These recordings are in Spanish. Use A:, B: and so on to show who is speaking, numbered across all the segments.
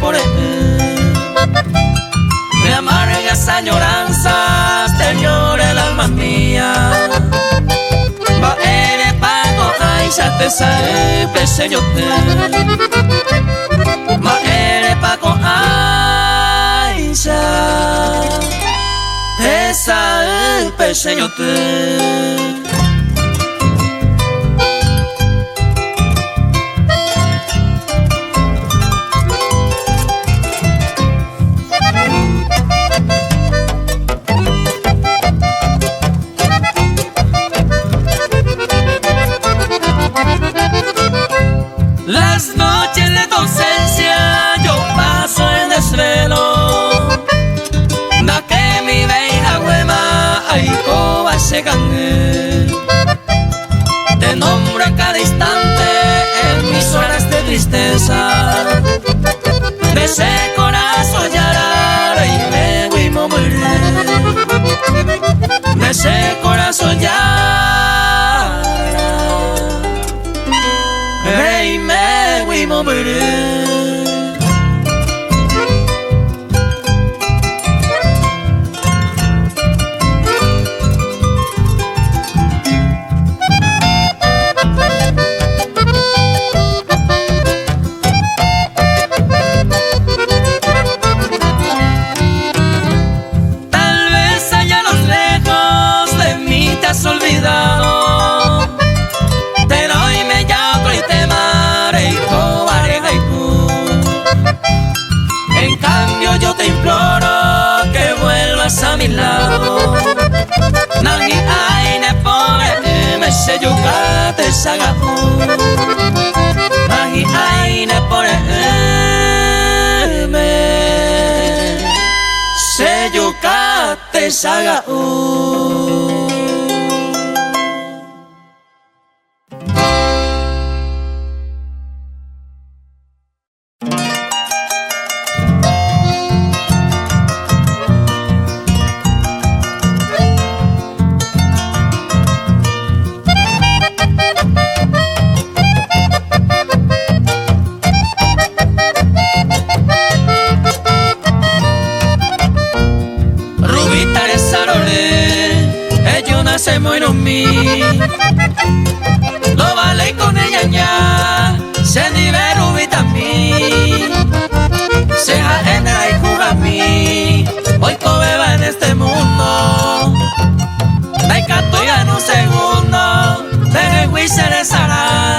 A: por él. Me amargas añoranzas, te llora el alma mía. Va ere pago, ay, ya te sabe, pese yo te. Va ere pago, ay, ya te sabe, pese yo te. Las noches de tu ausencia yo paso en desvelo. Da que mi veja huema ay coba se gané. Te nombro a cada instante en mis horas de tristeza. De ese corazón llorar y me voy a morir. De ese corazón llorar y me voy a morir. Tal vez allá a los lejos de mí te has olvidado, pero hoy me llamo y te amaré y cobaré y tú. En cambio yo te imploro que vuelvas a mi lado. Nagi aine pobre me se yucate saga u. Nagi aine pobre me se yucate saga u. Se muero mi lo vale con ella ya se niveru vitamí se jaena y juga mi hoy cobeba en este mundo me canto ya en un segundo de wizard de saray.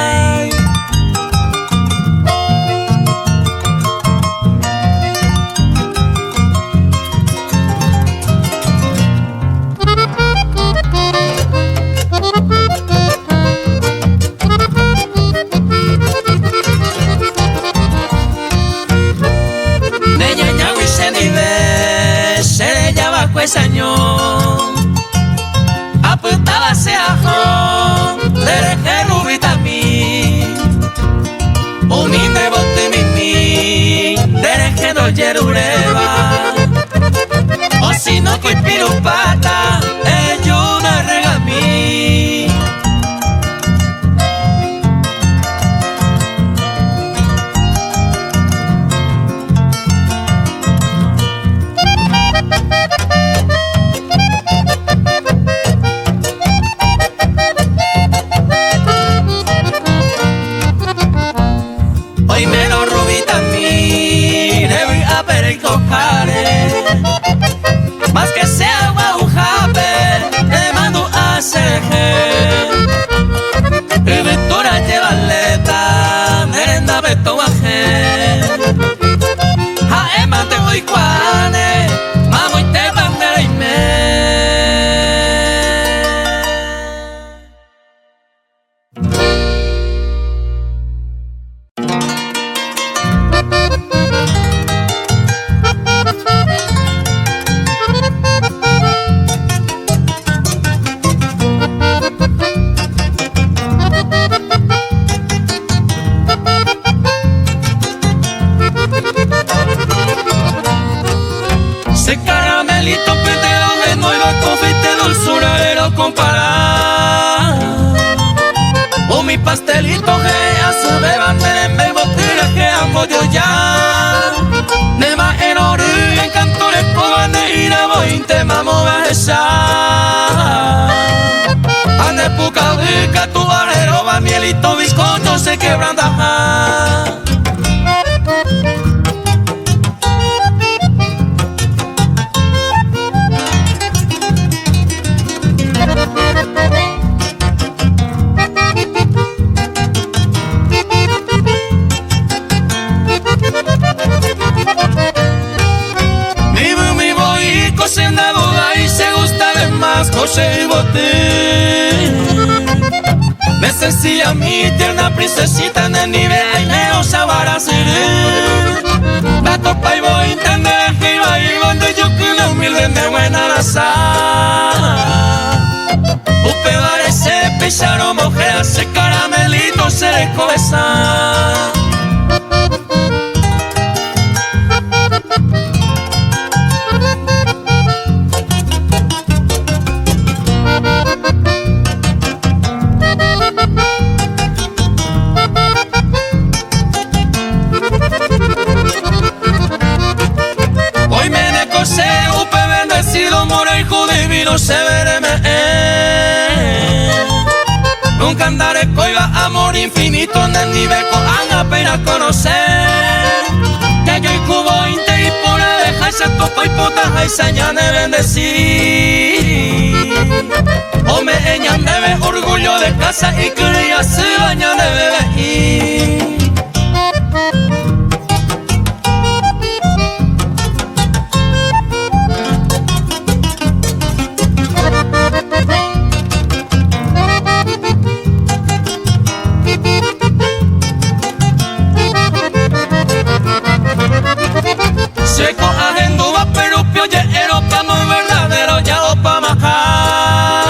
A: Pues año apuntaba se ajo le dejé rubita a mí unite bote mi le dejé no yerureba o si no que pirupata ello una rega a mí. Hoy me lo rubita a mí, le voy a ver y cojaré. Más que sea guajujape, le mando a ceje. Y Victoria lleva leta, merenda beto bajé. Jaema te voy cuane, mamo y te bandera y me. Ese caramelito peteo que no iba a confite dulzurero comparar. O mi pastelito que a su bebandera en bebo tira que amo yo ya. inte mamo besa ande puca rica tu barrero va mielito bizcocho se quebranta. Cocina boda y se gusta de más coche y bote. Me sencilla mi tierna princesita en el nivel y me osa para ser. La topa y voy a entender que iba y donde yo que no humilde de buena raza. Upe parece picharo mujer hace caramelito se le coesa. No se vereme nunca andaré coiba amor infinito en el nivel con apenas conocer que yo y cubo inte y por abeja y se topa y potaja y sañane bendecir o me eñan debe orgullo de casa y cría se bañan de bebé. Seco agenduba pero pioye eropa muy verdadero ya opa majar.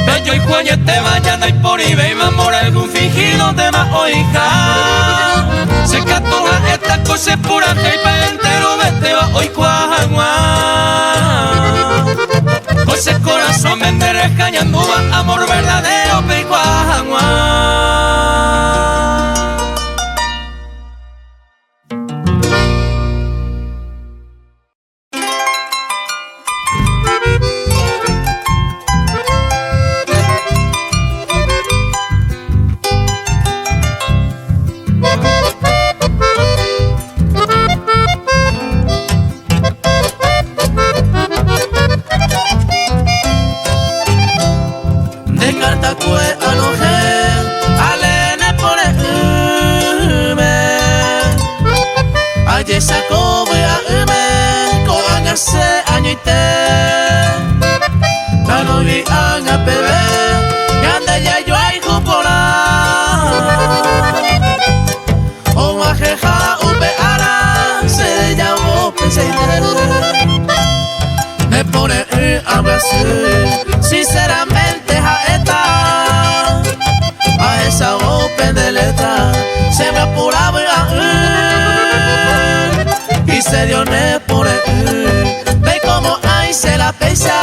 A: Bello y cuello te vayan y por ibey amor algún fingido te va oijar. Se catoja esta cosa pura que pa entero vete va hoy cuajagua. Pues el corazón venderé cañanduba amor verdadero pe cuajagua.
B: Sinceramente a esa open de letra se me apuraba y se dio por ve como ahí se la pesa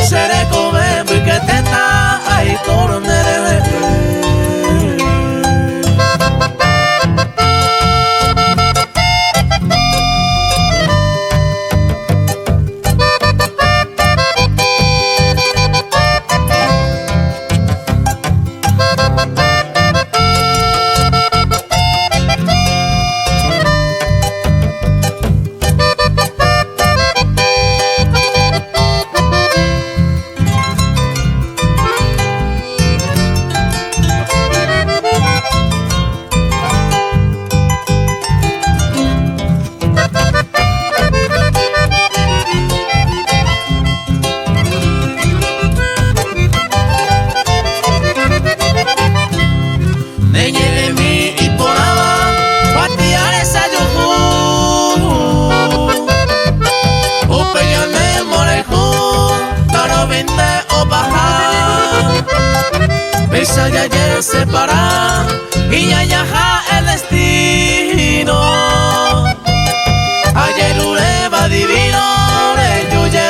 B: se le come muy que tenta ahí coronel. Esa ya ayer se para y ya yaja el destino. Ayer ureba divino de yuye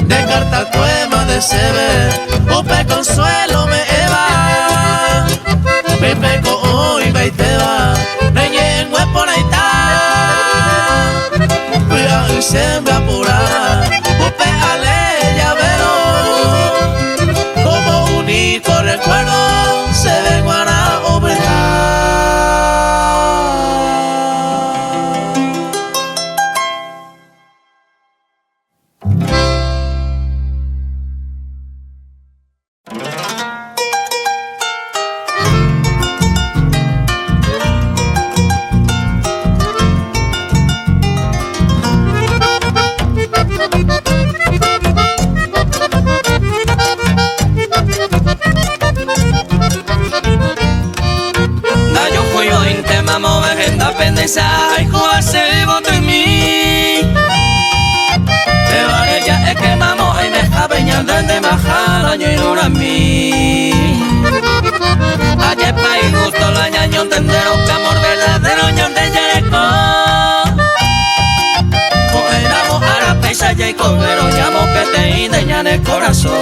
B: de carta cuema de sebe upe consuelo me eva pepe co hoy veiteba reñen por ahí
A: aprendizaje hace voto en mí. Pero ahora ya es que mamo y me está peñando de majada y no a mí. Ayer país gusto la ñaño entendero que amor verdadero ñon de Yereco. Cogeramos a la pesa y cobero llamo que te indeña en el corazón.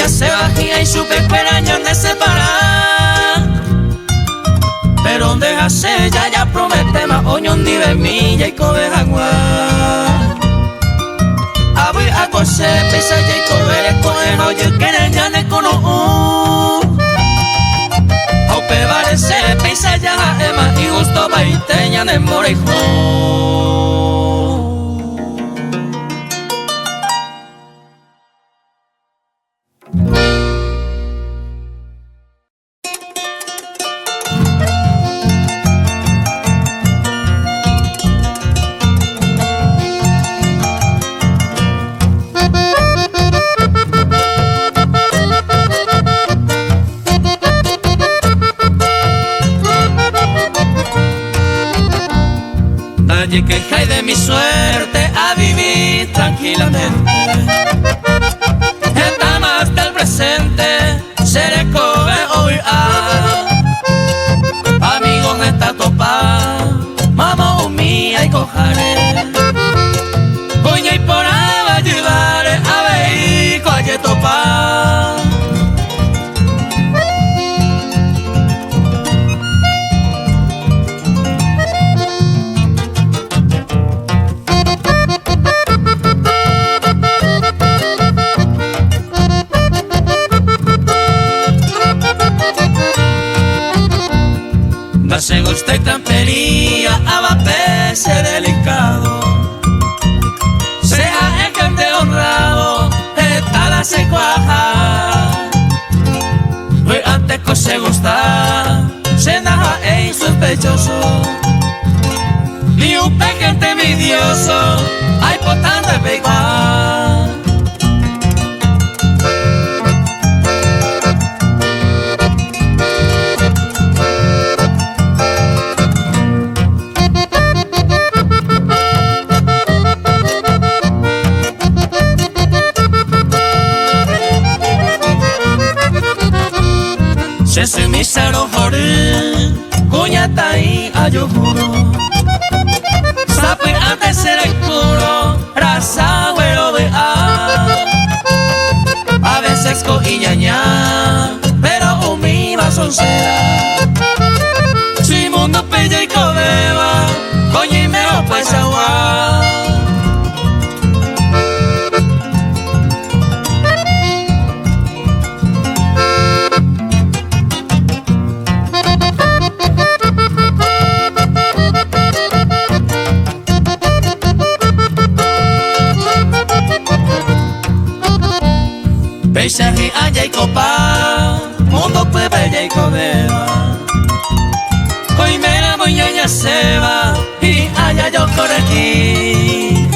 A: Se bajía y supe esperaños de separar. Pero donde hace ya promete más oñón di milla y cobe agua. Abui a cose pisa y cobe coge no yo quiere ya ne cono. Aupe parece pisa ya ema y gusto baiteña ne morejo. Nadie queja de mi suerte a vivir tranquilamente. Está más del presente, seré cobe hoy amigos esta topa, mamá mía y cojaré. Coña y por ahí ayudaré a ver coye topa. Se gusta y trampería a vapese delicado. Sea el cante honrado, esta la se cuaja. Hoy antes que se gusta, se naja e insospechoso. Ni un pequeño envidioso, hay potando de peguar. Se sumisa no jore, cuñata y ayoguro. Sabe antes ser el puro, raza güero de a veces coiñaña, pero humilde soncera. Si mundo pella y cobeba, coño y meo pues agua. Paisaje allá y copa, mundo pues bella y cobeba. Hoy me la moñaña se va y allá yo por aquí.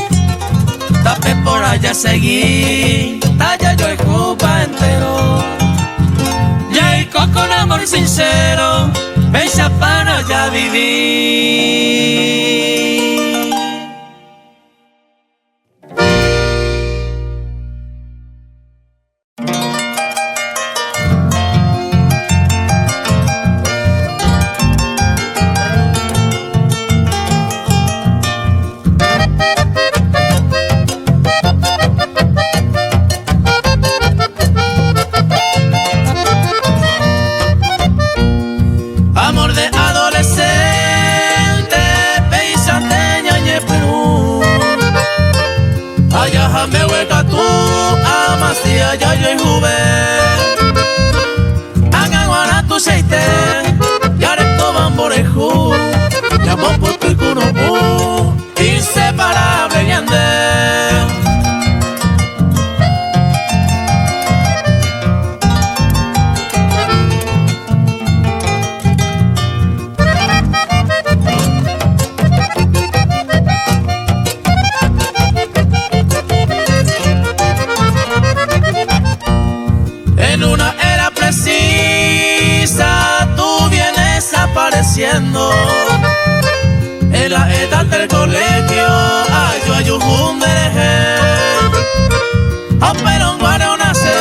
A: Tape por allá seguí, allá yo el copa entero. Ya y con amor sincero, esa para ya vivir. Amor de adolescente, peisanteña y Perú. Allá me hueca tú, amas y allá yo y juve.
B: En una era precisa tú vienes apareciendo. En la edad del colegio ayo ayujundereje. Pero en Guareo nace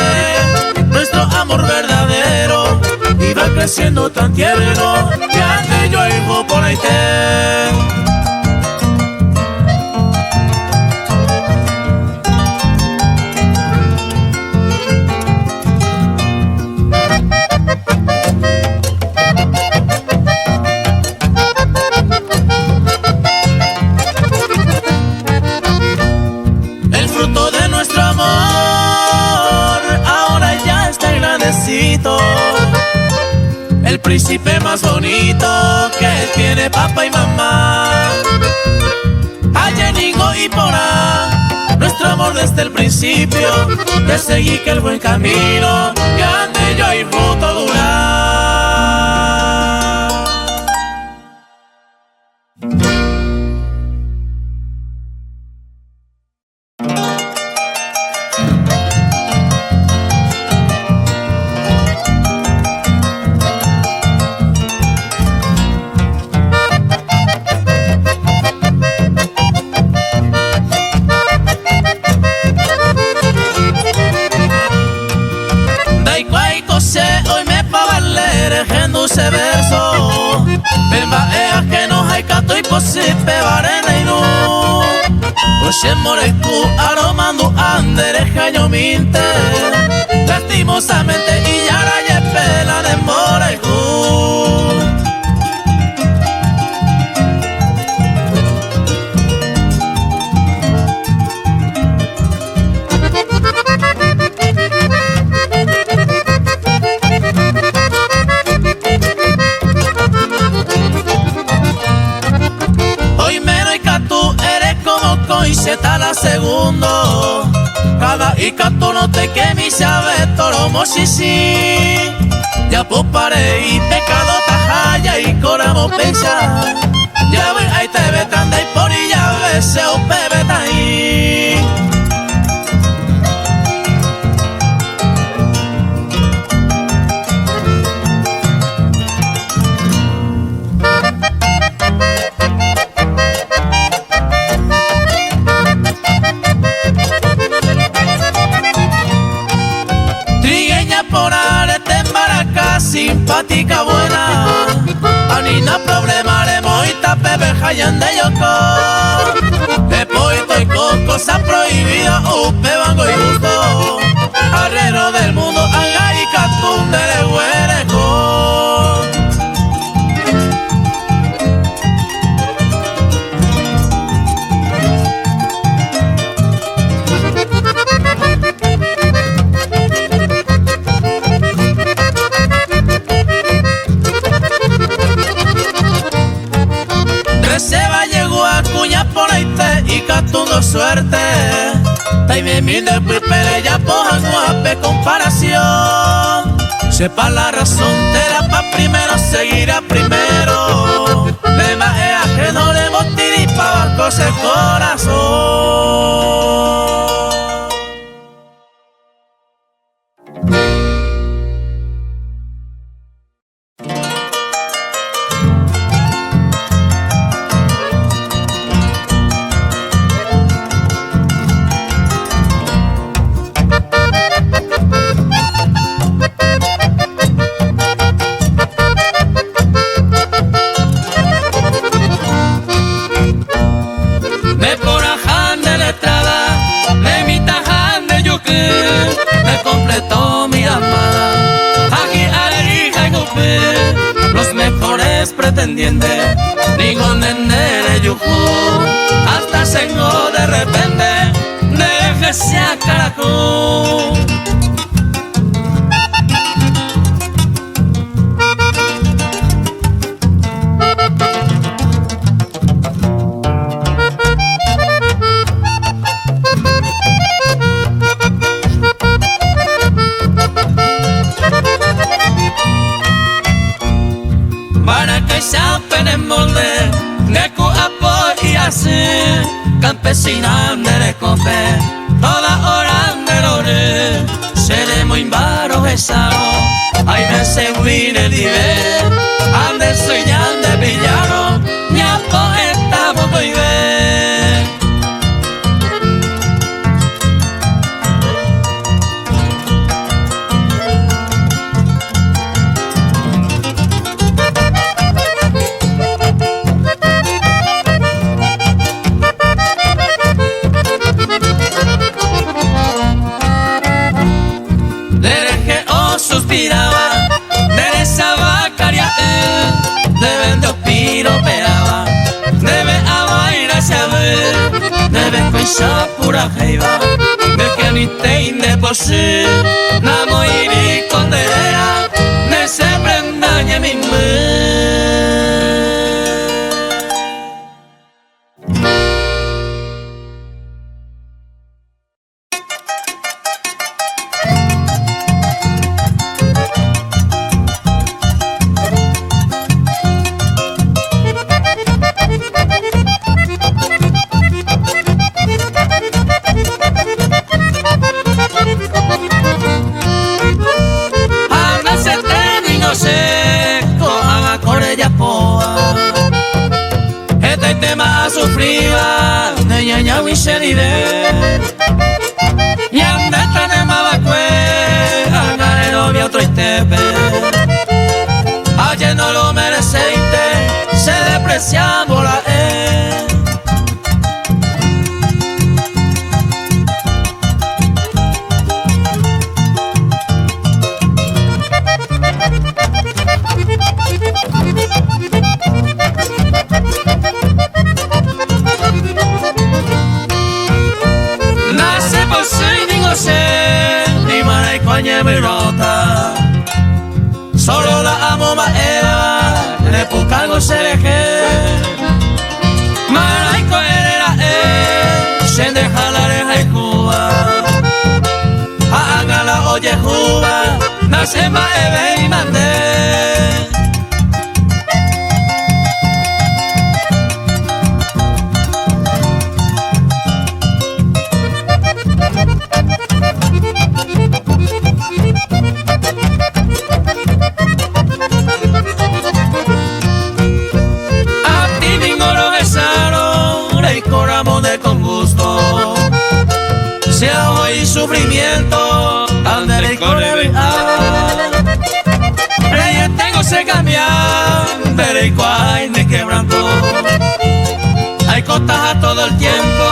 B: nuestro amor verdadero. Iba creciendo tan tierno que ande yo hijo por ahí te. El príncipe más bonito que tiene papá y mamá. Allenigo y porá, nuestro amor desde el principio. De seguir que el buen camino que ande yo y fruto durar. Ese verso Bembaea que no hay cato y posible barena y no Oye moreku aromando andereja yo minte Lastimosamente y yara yepela de moreku. Y se tala segundo cada icatu no te que mi sabe toro mochichi ya popare y pecado tajaya y coramo pensa ya ve ahí te ve tan de por y ya ve se opebe ahí. Simpática buena, anina problema de moita pepe hayan de yoko. De poito y con cosa prohibida, upe bango y gusto. Arrero del mundo, anga y catún de huereco. Y catundo suerte Taime minde pipele ya pojan guape comparación. Sepa la razón te da pa' primero seguirá primero. Le maea que no le motiri pa' bancos el corazón. Me completó mi amada. Aquí alerija y golpe los mejores pretendientes. Ningún nene yuju hasta sengo de repente. Déjese a carajo. Campesina de cope, toda hora de lore,
A: seremo in baro e sano, ai me seguine di ve, ande sognando pigliano, gnappo e tamo coi ve. Sa pura jaiba, de que ni te inde posee, namo iri condera, ne se prendañe mi y andate de Mabacue, andare novia otro estepe. Ayer no lo mereciste, se despreciamos la solo la amo maera, le pucago se deje. Maraico era se deja la deja y Cuba. Haga la oye Cuba, nace maeve y mandé. Sufrimiento al derecho Reyes tengo se cambian derecho ay me quebranto hay costas a todo el tiempo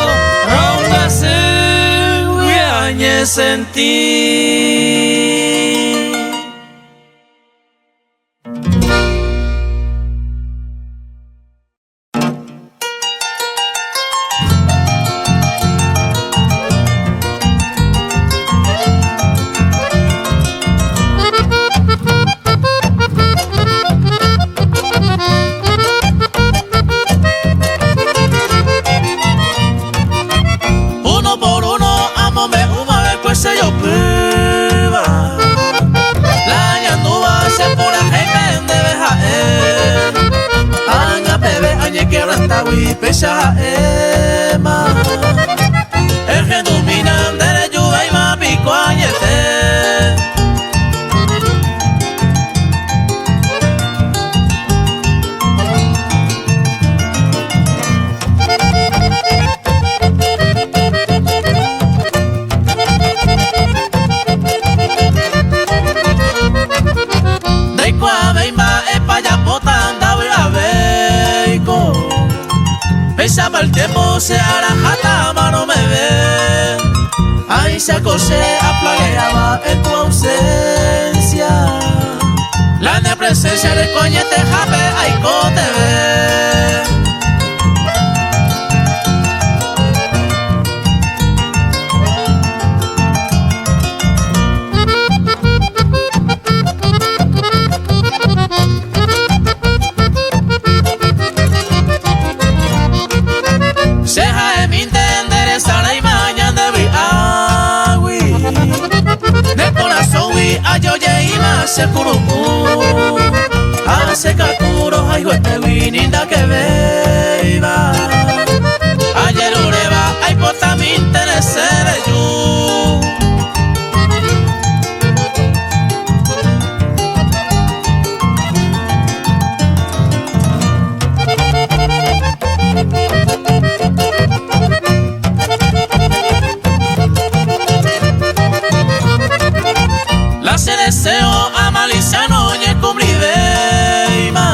A: ronda se huye sentir. Pesa ema el que domina de lluvia y más pico añete de cuave y más es pa' allá botando a veico. Esa para el tiempo se hará jata, mano me ve. Ahí se acose, aplagueaba en tu ausencia. La de presencia de coñete jape, ahí te ve. Se curupú, hace caturo, ay huete wininda que beba. Ayer ureba, ay pota mi interese de yu.
B: seo amaliciano y cubribeima.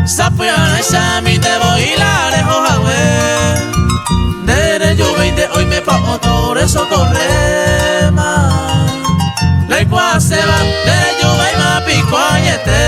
B: Sapiana esa mi te voy la lejos a ver. Dere yo veinte hoy me pago todo eso corre más. Le cua se va, dere yo veinte más pico añete.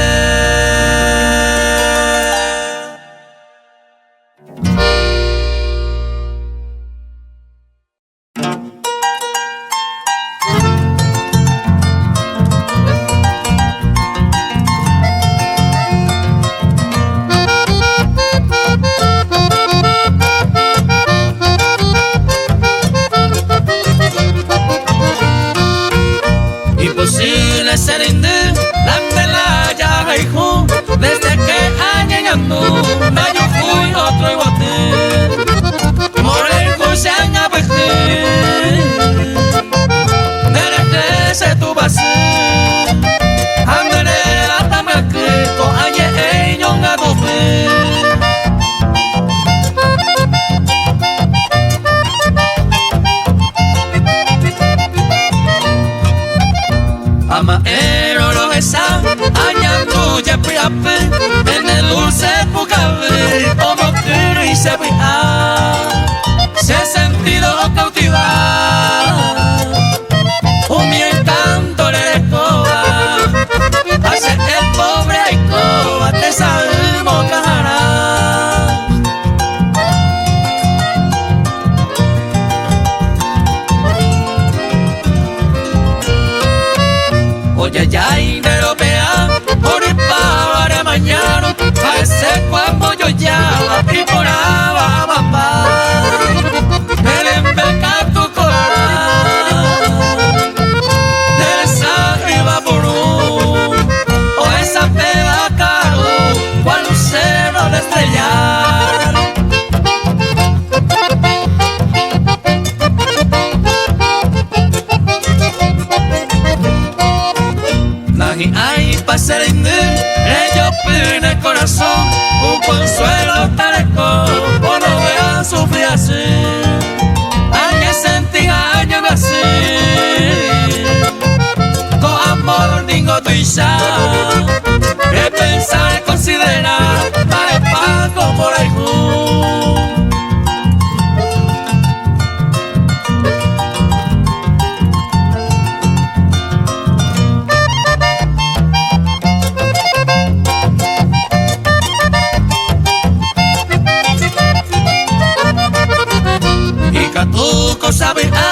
A: Imposible ser hindú, la ya hijo, desde que añeñando, yo fui otro igual. Morir se han apetecido, desde se tu base, andare hasta México, añe en a doble. Amaero lo esa, añando ya piape, en el dulce pucabe, como que y se ha sentido cautivar, un mi encanto le escoba, hace el pobre aicoba, te sabemos cajará. Oye ya europea, por el para mañana, parece cuando yo llama y por a papá, el embeca tu corazón, de esa arriba por o esa peba caro, cual lucero de estrellar. Nagi hay pa' ser hindú, ellos piden el corazón, un consuelo tareco, o no vean sufrir así, hay que sentir años así, con amor ningo tu isha, que pensar y considerar, para el pago por el jun. Tu cosa virá,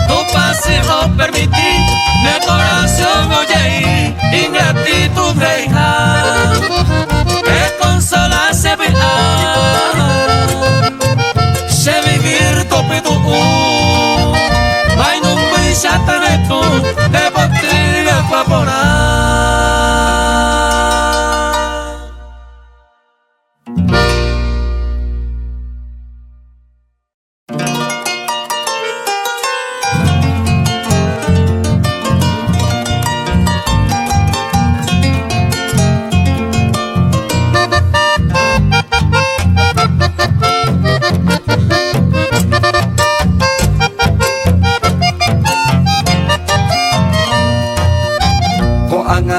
A: tu pasivo permití, mi corazón oye ingratitud reija, que consola se virá, se vivir tu pitu, vai no bicha tener tú, de botella evaporar.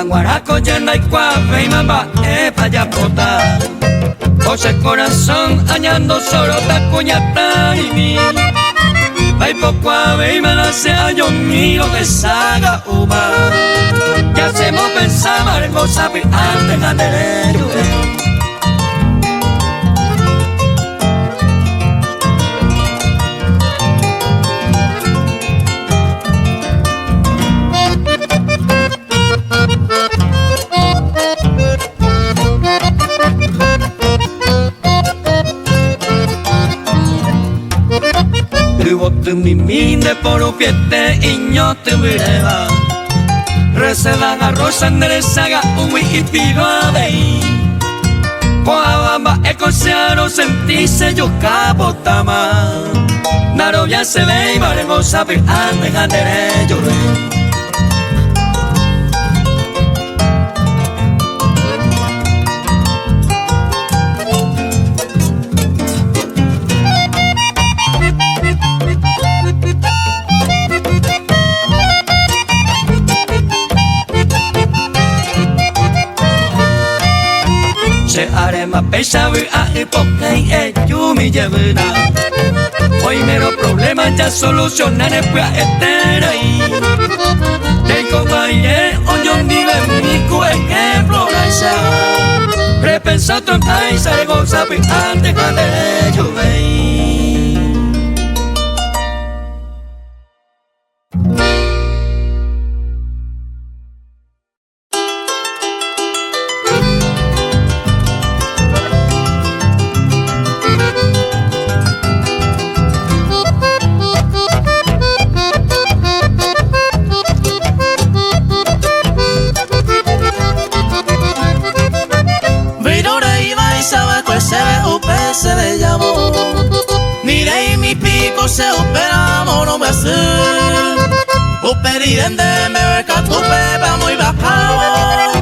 A: Guaraco llena y cuave y mamba payapota, José corazón añando solo ta cuñata y mi vai po cuave y me la sea yo mío que saga uva, ya hacemos pensar margosa antes de derecho. Tu mi minde por un piete y no te vireba, receda garrosa enderezaga un y pido a vei, coabamba ecociano sentirse yo capotama, narovia se ve y margosa pero antes de yo Se arema pesa a porque es yumi llevena. Hoy mero problema ya solucionaré pues estar ahí. Tengo baile oñón vive mi ejemplo raisa. Repensa tu paisa de goza antes cuando yo veí.
B: Se le llamó, mirei mi pico se operamos no me hace. Operirende me beca tu pepa muy bajado.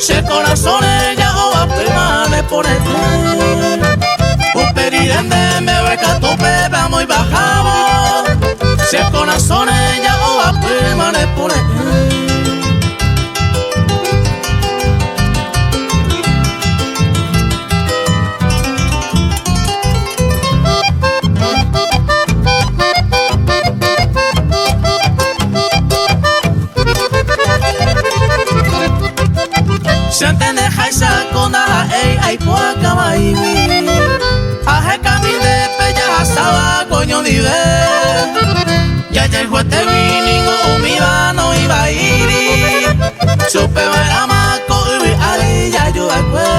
B: Se corazón ella o a prima le pone tú. Operirende me beca tu pepa muy bajado. Se corazón ella o a prima le pone tú. Se entiende jaisa con a ay poca maibi. Aje camino de pella asaba coño dive. Ya el juete viningo umida no iba a ir. Supe vera maco y ari ya yo acue.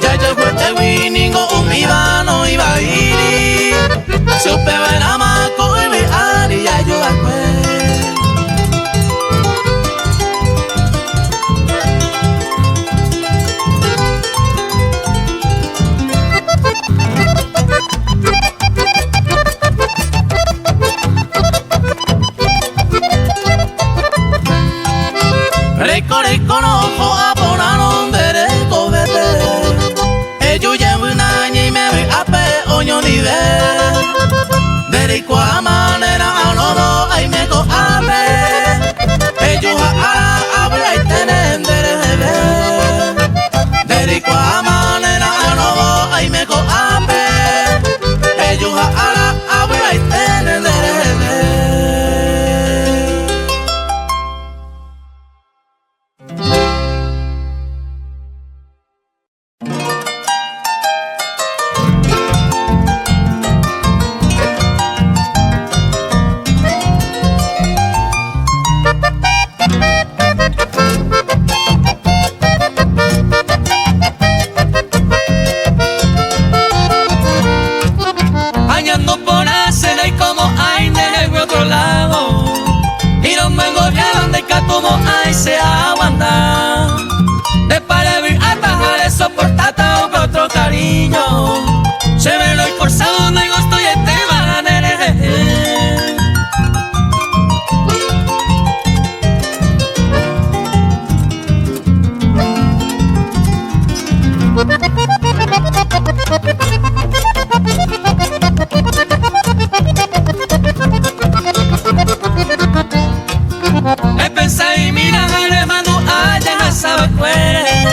B: Ya el juete viningo umida no iba a ir. Supe vera maco y ari ya yo acue. Con ojo abonaron de recobete. Ellos llevan un año y me vi a pe oño ni ve. De rico a manera a nodo ay me co a pe. Ellos a habla y tenen de rebe. De rico a manera a nodo ay me co a pe. Ellos a habla y tenen de rebe.
A: Se aguanta de para vivir a bajar eso soportar todo otro cariño se me lo he forzado no estoy en te manera he pensado y mira hermano allá sabe cuál